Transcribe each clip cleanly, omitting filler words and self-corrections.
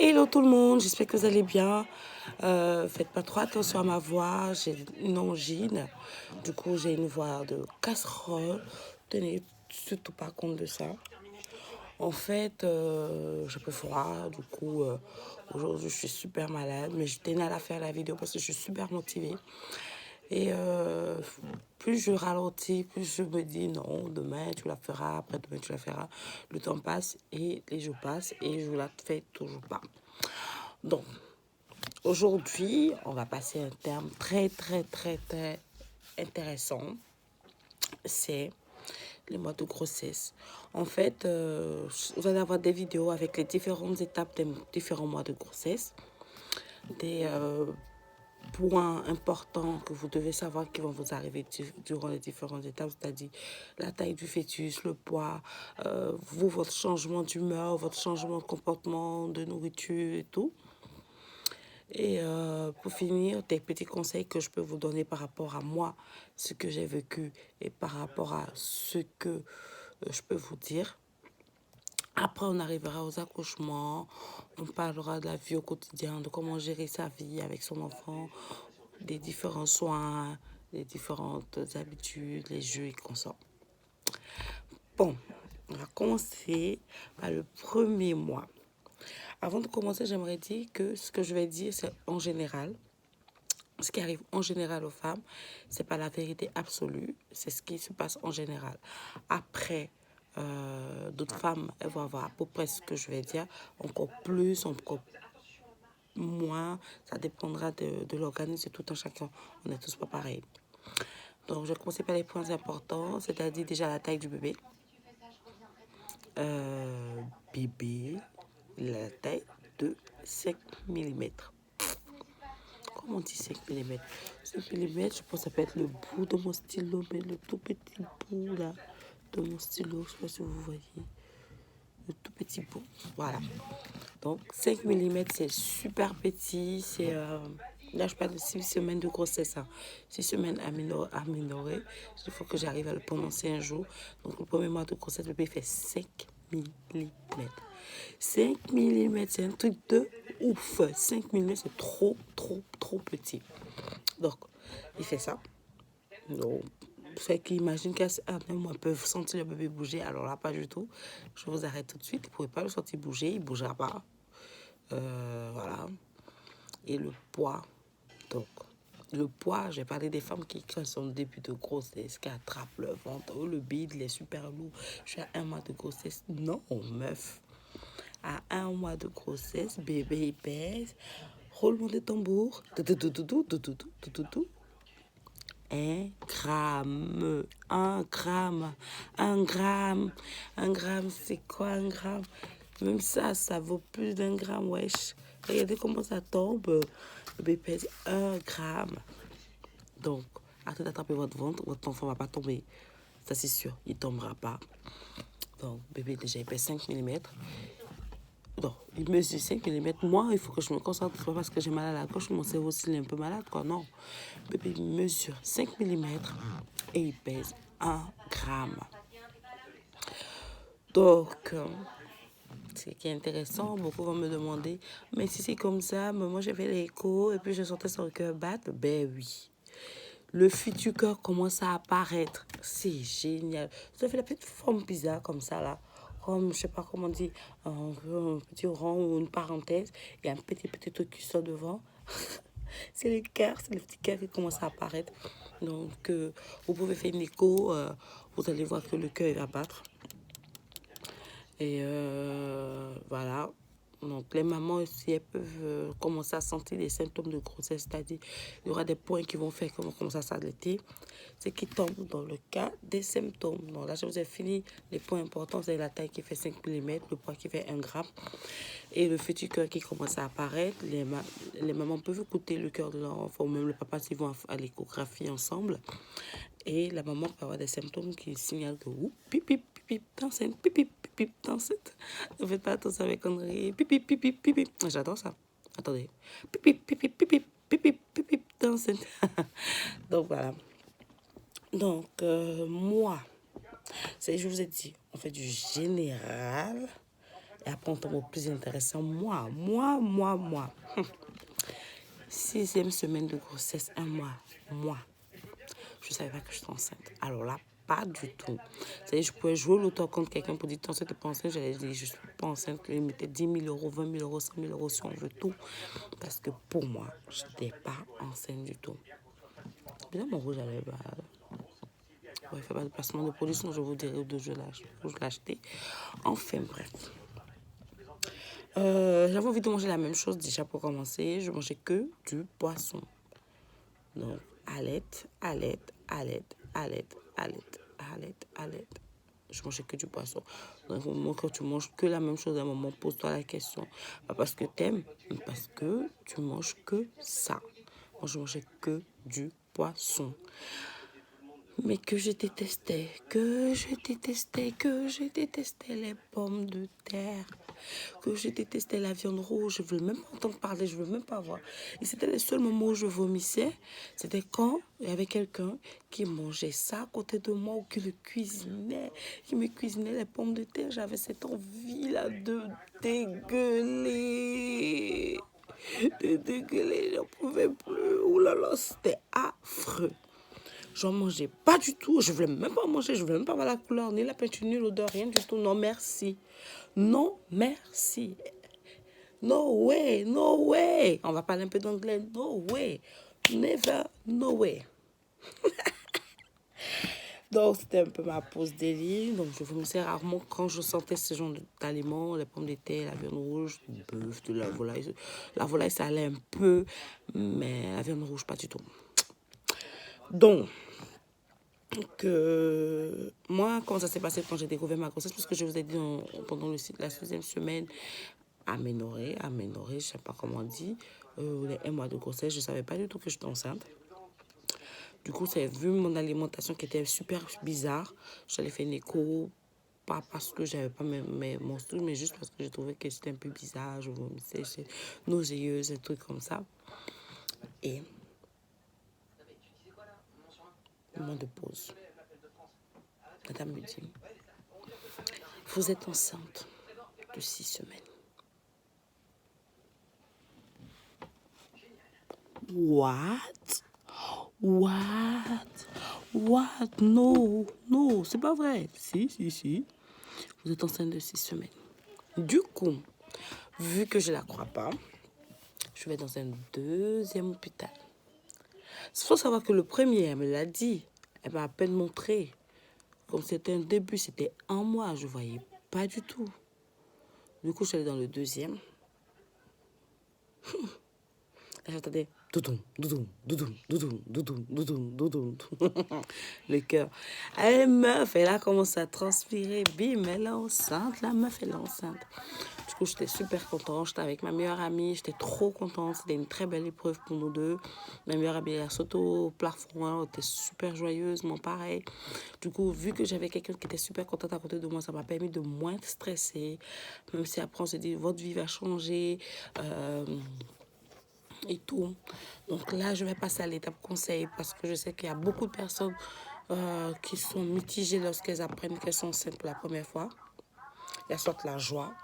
Hello tout le monde, j'espère que vous allez bien. Faites pas trop attention à ma voix, j'ai une angine. Du coup, j'ai une voix de casserole. Tenez surtout pas compte de ça. En fait, j'ai peu froid. Du coup, aujourd'hui, je suis super malade. Mais je tenais à la faire la vidéo parce que je suis super motivée. Et plus je ralentis, plus je me dis non, demain tu la feras, après-demain tu la feras. Le temps passe et les jours passent et je la fais toujours pas. Donc, aujourd'hui, on va passer à un terme très intéressant. C'est les mois de grossesse. En fait, vous allez avoir des vidéos avec les différentes étapes des différents mois de grossesse. Des points importants que vous devez savoir qui vont vous arriver durant les différentes étapes, c'est-à-dire la taille du fœtus, le poids, votre changement d'humeur, votre changement de comportement, de nourriture et tout. Et pour finir, des petits conseils que je peux vous donner par rapport à moi, ce que j'ai vécu et par rapport à ce que je peux vous dire. Après, on arrivera aux accouchements, on parlera de la vie au quotidien, de comment gérer sa vie avec son enfant, des différents soins, des différentes habitudes, les jeux et consorts. Bon, on va commencer par le premier mois. Avant de commencer, j'aimerais dire que ce que je vais dire, c'est en général. Ce qui arrive en général aux femmes, c'est pas la vérité absolue, c'est ce qui se passe en général. Après, d'autres femmes, elles vont avoir à peu près ce que je vais dire, encore plus, encore moins, ça dépendra de l'organisme de tout un chacun. On n'est tous pas pareils. Donc, je vais commencer par les points importants, c'est-à-dire déjà la taille du bébé. Bébé, la taille de 5 millimètres. Comment on dit 5 millimètres? 5 millimètres, je pense que ça peut être le bout de mon stylo, mais le tout petit bout là de mon stylo, je ne sais pas si vous voyez. Le tout petit bout, voilà. Donc 5 millimètres, c'est super petit. C'est là, je parle de 6 semaines de grossesse. 6 semaines à minorer. Il faut que j'arrive à le prononcer un jour. Donc le premier mois de grossesse, le bébé fait 5 millimètres. 5 millimètres, c'est un truc de ouf. 5 millimètres, c'est trop petit. Donc, il fait ça. Donc, fait qu'il imagine qu'à un mois, peuvent sentir le bébé bouger. Alors là, pas du tout. Je vous arrête tout de suite. Vous ne pouvez pas le sentir bouger. Il ne bougera pas. Voilà. Et le poids. Donc, le poids, j'ai parlé des femmes qui, quand sont au début de grossesse, qui attrapent le ventre. Oh, le bide, il est super lourd. Je suis à un mois de grossesse. Non, meuf. À un mois de grossesse, bébé il pèse. Roulement de tambour. 1 gramme. 1 gramme. 1 gramme. 1 gramme, c'est quoi 1 gramme? Même ça vaut plus d'1 gramme, wesh. Regardez comment ça tombe. Le bébé pèse 1 gramme. Donc, arrêtez d'attraper votre ventre. Votre enfant ne va pas tomber. Ça, c'est sûr. Il ne tombera pas. Donc, bébé, déjà, il pèse 5 millimètres. Non, il mesure 5 millimètres. Moi, il faut que je me concentre, pas parce que j'ai mal à la gauche, mon cerveau aussi il est un peu malade, quoi. Non. Bébé, il mesure 5 millimètres et il pèse 1 gramme. Donc, ce qui est intéressant, beaucoup vont me demander, mais si c'est comme ça, moi j'ai fait l'écho et puis je sentais son cœur battre. Ben oui. Le futur cœur commence à apparaître. C'est génial. Ça fait la petite forme bizarre comme ça, là. Comme, je sais pas comment on dit, un petit rond ou une parenthèse. Il y a un petit truc qui sort devant. C'est le cœur, c'est le petit cœur qui commence à apparaître. Donc, vous pouvez faire une écho. Vous allez voir que le cœur va battre. Et voilà. Donc, les mamans aussi, elles peuvent commencer à sentir les symptômes de grossesse, c'est-à-dire il y aura des points qui vont faire qu'elles vont commencer à s'allaiter, ce qui tombe dans le cas des symptômes. Donc là, je vous ai fini les points importants, c'est la taille qui fait 5 millimètres, le poids qui fait 1 gramme et le futur cœur qui commence à apparaître. Les mamans peuvent écouter le cœur de leur enfant, même le papa, s'ils vont à l'échographie ensemble. Et la maman peut avoir des symptômes qui signalent que pip, pip, pip, t'enceinte, pip, pip, pip, t'enceinte. Ne faites pas attention avec conneries. Pip, pip, pip, pip, pip. J'adore ça. Attendez. Pip, pip, pip, pip, pip, pip, pip, pip, pip, t'enceinte. Donc voilà. Donc, moi, je vous ai dit, on fait du général. Et après, on tombe au plus intéressant. Moi. 6e semaine de grossesse, 1 mois. Moi. Je ne savais pas que je suis enceinte. Alors là, pas du tout. C'est-à-dire, je pouvais jouer l'auto contre quelqu'un pour dire, t'es enceinte, t'es pas enceinte. J'allais dire, je suis pas enceinte. Il mettait 10 000 euros, 20 000 euros, 100 000 euros si on veut tout. Parce que pour moi, je n'étais pas enceinte du tout. Bien, mon rouge, j'allais... il ne fait pas de placement de produit, sinon je vous dirai où je l'ai acheté. Enfin, bref. J'avais envie de manger la même chose déjà pour commencer. Je mangeais que du poisson. Donc, alette. Je mangeais que du poisson. Donc, au moment quand tu manges que la même chose, à un moment, pose-toi la question. Pas parce que t'aimes, mais parce que tu manges que ça. Moi, je mangeais que du poisson. Mais que je détestais les pommes de terre, que je détestais la viande rouge. Je ne voulais même pas entendre parler, je ne voulais même pas voir. Et c'était le seul moment où je vomissais, c'était quand il y avait quelqu'un qui mangeait ça à côté de moi ou qui me cuisinait les pommes de terre. J'avais cette envie-là de dégueuler. J'en pouvais plus. Ouh là là, c'était affreux. J'en mangeais pas du tout. Je voulais même pas manger. Je voulais même pas voir la couleur, ni la peinture, ni l'odeur, rien du tout. Non, merci. Non, merci. No way, no way. On va parler un peu d'anglais. No way. Never, no way. Donc, c'était un peu ma pause délit. Donc, je vomissais rarement quand je sentais ce genre d'aliments, les pommes de terre, la viande rouge, le bœuf, de la volaille. La volaille, ça allait un peu, mais la viande rouge, pas du tout. Donc, moi, comment ça s'est passé quand j'ai découvert ma grossesse, parce que je vous ai dit pendant la 6e semaine, aménorrhée, je ne sais pas comment on dit, les 1 mois de grossesse, je ne savais pas du tout que j'étais enceinte. Du coup, c'est vu mon alimentation qui était super bizarre. J'allais faire une écho, pas parce que j'avais pas mes menstrues, mais juste parce que j'ai trouvé que c'était un peu bizarre. Je vomissais, j'étais nauséeuse, un truc comme ça. Et moment de pause. Madame me dit, vous êtes enceinte de 6 semaines. What? Non, c'est pas vrai. Si. Vous êtes enceinte de 6 semaines. Du coup, vu que je la crois pas, je vais dans un 2e hôpital. Il faut savoir que le premier, elle me l'a dit. Elle m'a à peine montré. Comme c'était un début, c'était 1 mois. Je voyais pas du tout. Du coup, je suis allée dans le 2e. J'entendais doudoum. Le cœur. Elle meuf, elle a commencé à transpirer. Bim, elle est enceinte. La meuf, elle est enceinte. Du coup, j'étais super contente. J'étais avec ma meilleure amie. J'étais trop contente. C'était une très belle épreuve pour nous deux. Ma meilleure amie, elle a sauté au plafond. Elle était super joyeuse, moi pareil. Du coup, vu que j'avais quelqu'un qui était super contente à côté de moi, ça m'a permis de moins stresser. Même si après, on s'est dit, votre vie va changer. Et tout. Donc là, je vais passer à l'étape conseil parce que je sais qu'il y a beaucoup de personnes qui sont mitigées lorsqu'elles apprennent qu'elles sont enceintes pour la première fois. Il y a soit la joie,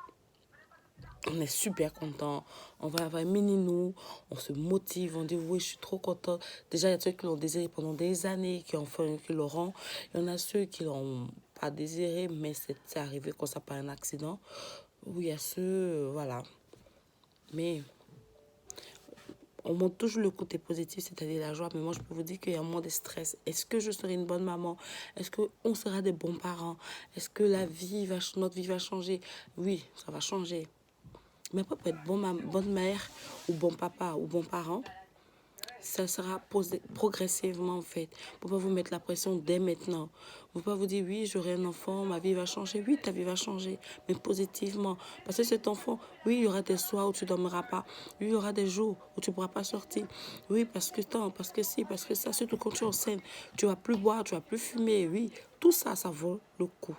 on est super content, on va avoir un mini-nous, on se motive, on dit oui, je suis trop contente. Déjà, il y a ceux qui l'ont désiré pendant des années, qui l'auront. Il y en a ceux qui l'ont pas désiré, mais c'est arrivé quand ça par un accident. Oui, il y a ceux, voilà. Mais on montre toujours le côté positif, c'est-à-dire la joie. Mais moi, je peux vous dire qu'il y a moins de stress. Est-ce que je serai une bonne maman? Est-ce qu'on sera des bons parents? Est-ce que notre vie va changer? Oui, ça va changer. Mais pas pour être bonne mère ou bon papa ou bon parent, ça sera progressivement en fait. Pour pas vous mettre la pression dès maintenant. Pour pas vous dire oui, j'aurai un enfant, ma vie va changer. Oui, ta vie va changer, mais positivement. Parce que cet enfant, oui, il y aura des soirs où tu ne dormiras pas. Oui, il y aura des jours où tu ne pourras pas sortir. Oui, parce que parce que ça, surtout quand tu es enceinte, tu vas plus boire, tu vas plus fumer. Oui, tout ça, ça vaut le coup.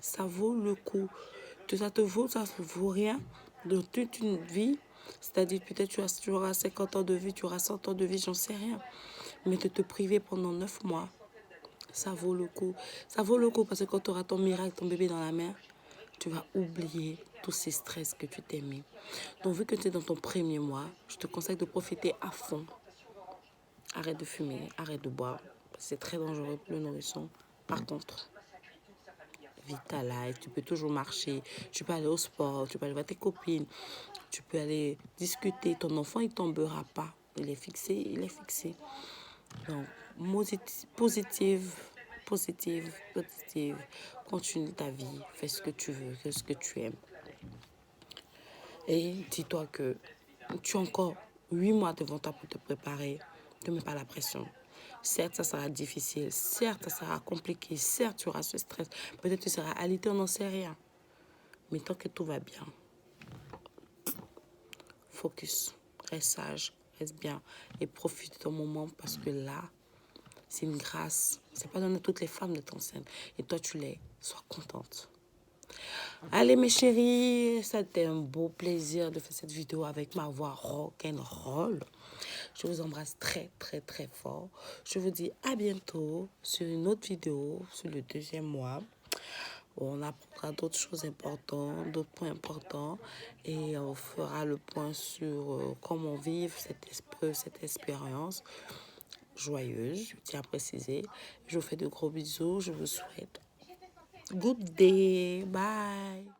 Ça vaut le coup. Ça ne vaut rien de toute une vie. C'est-à-dire, peut-être tu auras 50 ans de vie, tu auras 100 ans de vie, j'en sais rien. Mais de te priver pendant 9 mois, ça vaut le coup. Ça vaut le coup parce que quand tu auras ton miracle, ton bébé dans la main, tu vas oublier tous ces stress que tu t'es mis. Donc, vu que tu es dans ton premier mois, je te conseille de profiter à fond. Arrête de fumer, arrête de boire. C'est très dangereux pour le nourrisson. Par contre, vis ta life, tu peux toujours marcher, tu peux aller au sport, tu peux aller voir tes copines, tu peux aller discuter. Ton enfant, il ne tombera pas. Il est fixé, il est fixé. Donc, positive, positive, positive. Continue ta vie, fais ce que tu veux, fais ce que tu aimes. Et dis-toi que tu as encore 8 mois devant toi pour te préparer. Ne mets pas la pression. Certes, ça sera difficile. Certes, ça sera compliqué. Certes, tu auras ce stress. Peut-être que tu seras alité, on n'en sait rien. Mais tant que tout va bien, focus, reste sage, reste bien et profite de ton moment parce que là, c'est une grâce. C'est pas donné à toutes les femmes d'être enceintes. Et toi, tu l'es. Sois contente. Allez mes chéris, ça a été un beau plaisir de faire cette vidéo avec ma voix rock'n'roll. Je vous embrasse très très très fort. Je vous dis à bientôt sur une autre vidéo sur le 2e mois. On apprendra d'autres choses importantes, d'autres points importants et on fera le point sur comment vivre cette expérience joyeuse, je tiens à préciser. Je vous fais de gros bisous, je vous souhaite good day, bye.